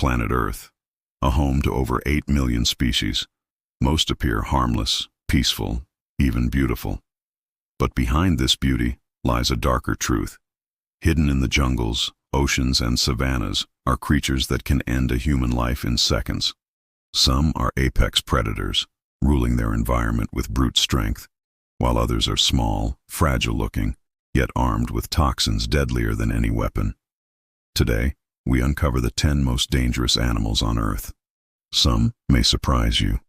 Planet Earth, a home to over 8 million species. Most appear harmless, peaceful, even beautiful. But behind this beauty lies a darker truth. Hidden in the jungles, oceans, and savannas are creatures that can end a human life in seconds. Some are apex predators, ruling their environment with brute strength, while others are small, fragile-looking, yet armed with toxins deadlier than any weapon. Today, we uncover the 10 most dangerous animals on Earth. Some may surprise you.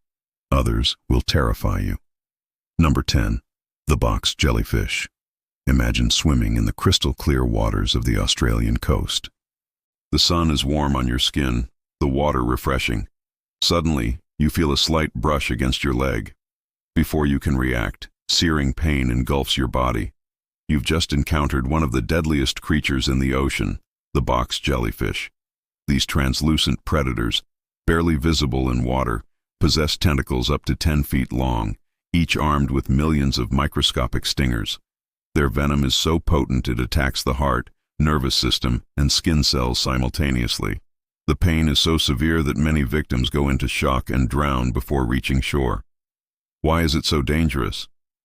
Others will terrify you. Number 10. The box jellyfish. Imagine swimming in the crystal-clear waters of the Australian coast. The sun is warm on your skin, the water refreshing. Suddenly, you feel a slight brush against your leg. Before you can react, searing pain engulfs your body. You've just encountered one of the deadliest creatures in the ocean, the box jellyfish. These translucent predators, barely visible in water, possess tentacles up to 10 feet long, each armed with millions of microscopic stingers. Their venom is so potent it attacks the heart, nervous system, and skin cells simultaneously. The pain is so severe that many victims go into shock and drown before reaching shore. Why is it so dangerous?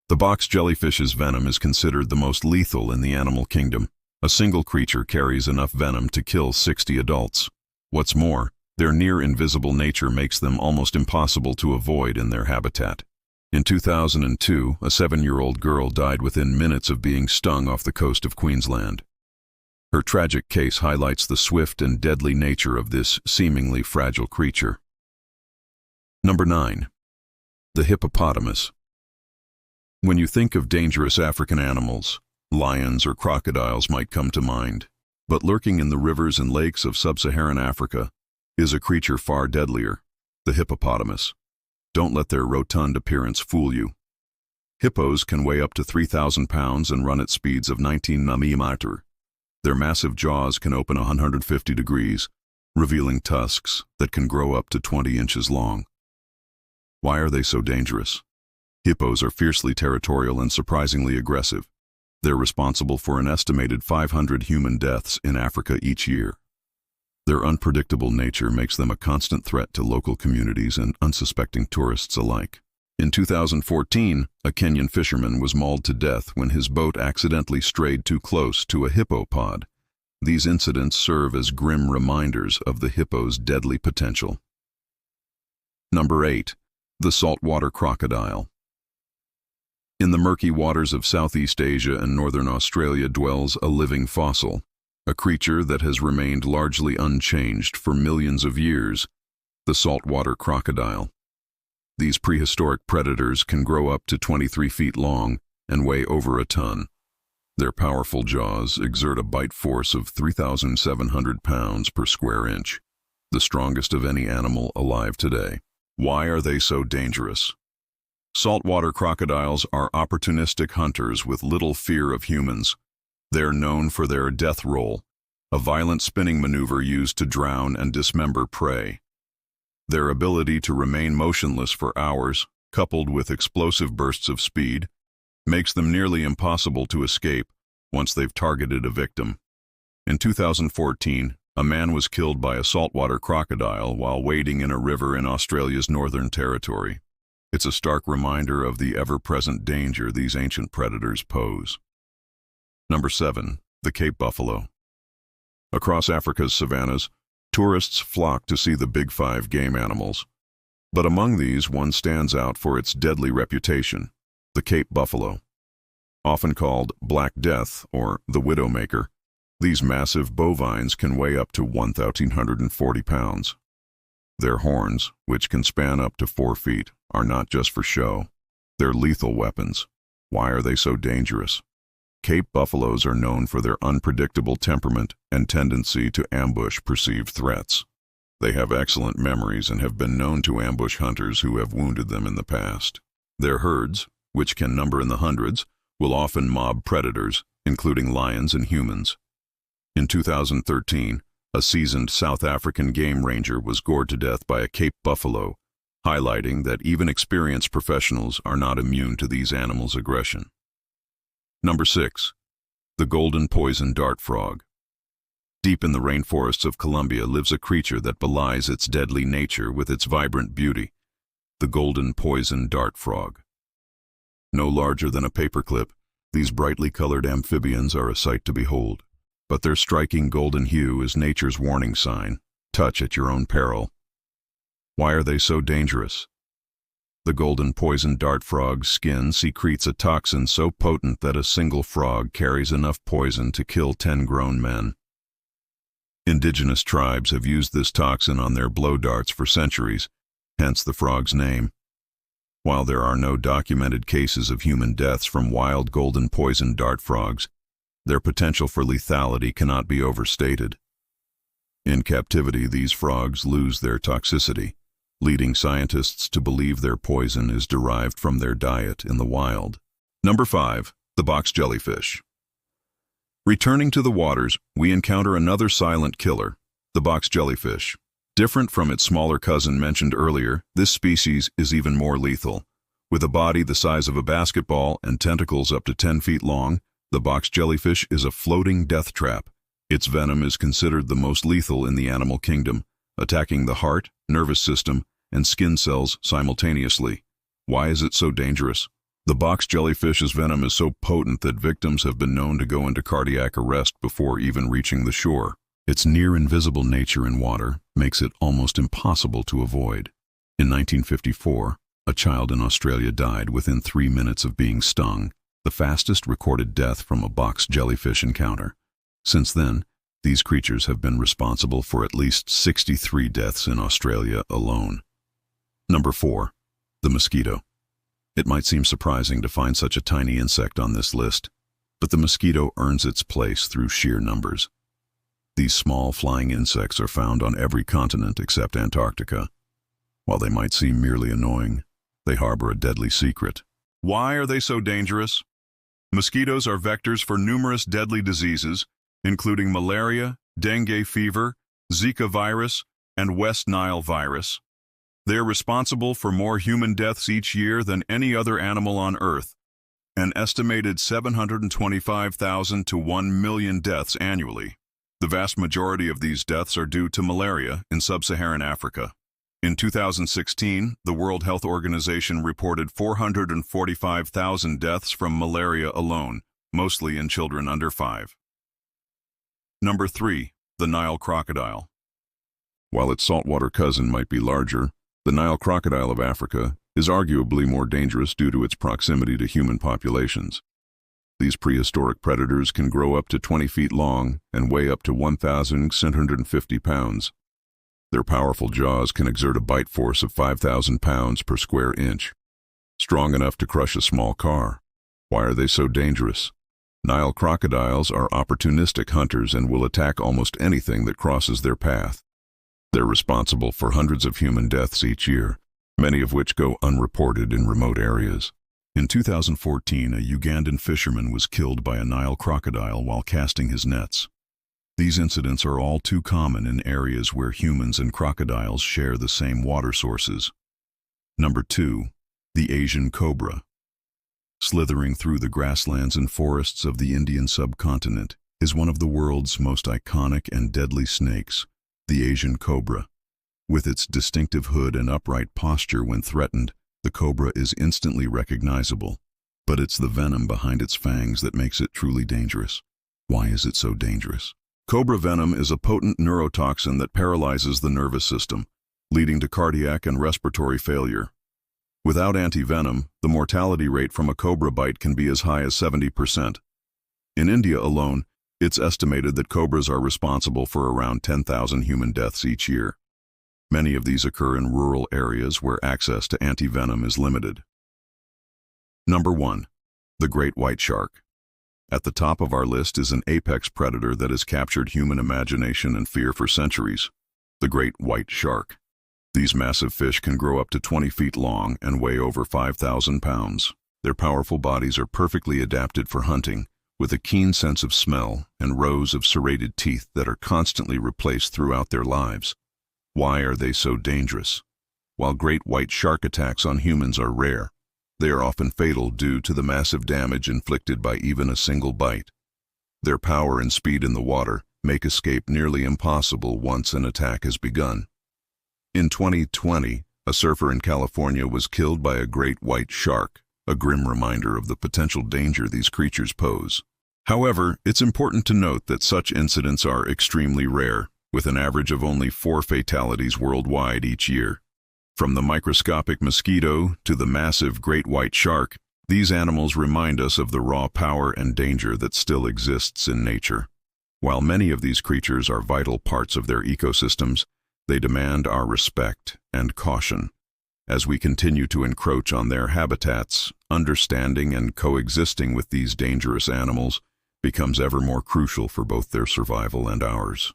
The box jellyfish's venom is considered the most lethal in the animal kingdom. A single creature carries enough venom to kill 60 adults. What's more, their near-invisible nature makes them almost impossible to avoid in their habitat. In 2002, a 7-year-old girl died within minutes of being stung off the coast of Queensland. Her tragic case highlights the swift and deadly nature of this seemingly fragile creature. Number 9. The hippopotamus. When you think of dangerous African animals, lions or crocodiles might come to mind. But lurking in the rivers and lakes of sub-Saharan Africa is a creature far deadlier, the hippopotamus. Don't let their rotund appearance fool you. Hippos can weigh up to 3,000 pounds and run at speeds of 19 km/h. Their massive jaws can open 150 degrees, revealing tusks that can grow up to 20 inches long. Why are they so dangerous? Hippos are fiercely territorial and surprisingly aggressive. They're responsible for an estimated 500 human deaths in Africa each year. Their unpredictable nature makes them a constant threat to local communities and unsuspecting tourists alike. In 2014, a Kenyan fisherman was mauled to death when his boat accidentally strayed too close to a hippo pod. These incidents serve as grim reminders of the hippo's deadly potential. Number 8. The saltwater crocodile. In the murky waters of Southeast Asia and northern Australia dwells a living fossil, a creature that has remained largely unchanged for millions of years, the saltwater crocodile. These prehistoric predators can grow up to 23 feet long and weigh over a ton. Their powerful jaws exert a bite force of 3,700 pounds per square inch, the strongest of any animal alive today. Why are they so dangerous? Saltwater crocodiles are opportunistic hunters with little fear of humans. They're known for their death roll, a violent spinning maneuver used to drown and dismember prey. Their ability to remain motionless for hours, coupled with explosive bursts of speed, makes them nearly impossible to escape once they've targeted a victim. In 2014, a man was killed by a saltwater crocodile while wading in a river in Australia's Northern Territory. It's a stark reminder of the ever-present danger these ancient predators pose. Number 7. The Cape buffalo. Across Africa's savannas, tourists flock to see the Big Five game animals. But among these, one stands out for its deadly reputation, the Cape buffalo. Often called Black Death or the Widowmaker, these massive bovines can weigh up to 1,340 pounds. Their horns, which can span up to 4 feet, are not just for show. They're lethal weapons. Why are they so dangerous? Cape buffaloes are known for their unpredictable temperament and tendency to ambush perceived threats. They have excellent memories and have been known to ambush hunters who have wounded them in the past. Their herds, which can number in the hundreds, will often mob predators, including lions and humans. In 2013, a seasoned South African game ranger was gored to death by a Cape buffalo, highlighting that even experienced professionals are not immune to these animals' aggression. Number 6. The golden poison dart frog. Deep in the rainforests of Colombia lives a creature that belies its deadly nature with its vibrant beauty, the golden poison dart frog. No larger than a paperclip, these brightly colored amphibians are a sight to behold, but their striking golden hue is nature's warning sign. Touch at your own peril. Why are they so dangerous? The golden poison dart frog's skin secretes a toxin so potent that a single frog carries enough poison to kill 10 grown men. Indigenous tribes have used this toxin on their blow darts for centuries, hence the frog's name. While there are no documented cases of human deaths from wild golden poison dart frogs, their potential for lethality cannot be overstated. In captivity, these frogs lose their toxicity, leading scientists to believe their poison is derived from their diet in the wild. Number 5. The box jellyfish. Returning to the waters, we encounter another silent killer, the box jellyfish. Different from its smaller cousin mentioned earlier, this species is even more lethal. With a body the size of a basketball and tentacles up to 10 feet long, the box jellyfish is a floating death trap. Its venom is considered the most lethal in the animal kingdom, attacking the heart, nervous system, and skin cells simultaneously. Why is it so dangerous? The box jellyfish's venom is so potent that victims have been known to go into cardiac arrest before even reaching the shore. Its near-invisible nature in water makes it almost impossible to avoid. In 1954, a child in Australia died within 3 minutes of being stung, the fastest recorded death from a box jellyfish encounter. Since then, these creatures have been responsible for at least 63 deaths in Australia alone. Number 4. The mosquito. It might seem surprising to find such a tiny insect on this list, but the mosquito earns its place through sheer numbers. These small flying insects are found on every continent except Antarctica. While they might seem merely annoying, they harbor a deadly secret. Why are they so dangerous? Mosquitoes are vectors for numerous deadly diseases, including malaria, dengue fever, Zika virus, and West Nile virus. They are responsible for more human deaths each year than any other animal on Earth, an estimated 725,000 to 1 million deaths annually. The vast majority of these deaths are due to malaria in sub-Saharan Africa. In 2016, the World Health Organization reported 445,000 deaths from malaria alone, mostly in children under 5. Number 3. The Nile crocodile. While its saltwater cousin might be larger, the Nile crocodile of Africa is arguably more dangerous due to its proximity to human populations. These prehistoric predators can grow up to 20 feet long and weigh up to 1,650 pounds. Their powerful jaws can exert a bite force of 5,000 pounds per square inch, strong enough to crush a small car. Why are they so dangerous? Nile crocodiles are opportunistic hunters and will attack almost anything that crosses their path. They're responsible for hundreds of human deaths each year, many of which go unreported in remote areas. In 2014, a Ugandan fisherman was killed by a Nile crocodile while casting his nets. These incidents are all too common in areas where humans and crocodiles share the same water sources. Number 2. The Asian cobra. Slithering through the grasslands and forests of the Indian subcontinent is one of the world's most iconic and deadly snakes, the Asian cobra. With its distinctive hood and upright posture when threatened, the cobra is instantly recognizable. But it's the venom behind its fangs that makes it truly dangerous. Why is it so dangerous? Cobra venom is a potent neurotoxin that paralyzes the nervous system, leading to cardiac and respiratory failure. Without anti-venom, the mortality rate from a cobra bite can be as high as 70%. In India alone, it's estimated that cobras are responsible for around 10,000 human deaths each year. Many of these occur in rural areas where access to anti-venom is limited. Number 1. The great white shark. At the top of our list is an apex predator that has captured human imagination and fear for centuries, the great white shark. These massive fish can grow up to 20 feet long and weigh over 5,000 pounds. Their powerful bodies are perfectly adapted for hunting, with a keen sense of smell and rows of serrated teeth that are constantly replaced throughout their lives. Why are they so dangerous? While great white shark attacks on humans are rare, they are often fatal due to the massive damage inflicted by even a single bite. Their power and speed in the water make escape nearly impossible once an attack has begun. In 2020, a surfer in California was killed by a great white shark, a grim reminder of the potential danger these creatures pose. However, it's important to note that such incidents are extremely rare, with an average of only 4 fatalities worldwide each year. From the microscopic mosquito to the massive great white shark, these animals remind us of the raw power and danger that still exists in nature. While many of these creatures are vital parts of their ecosystems, they demand our respect and caution. As we continue to encroach on their habitats, understanding and coexisting with these dangerous animals becomes ever more crucial for both their survival and ours.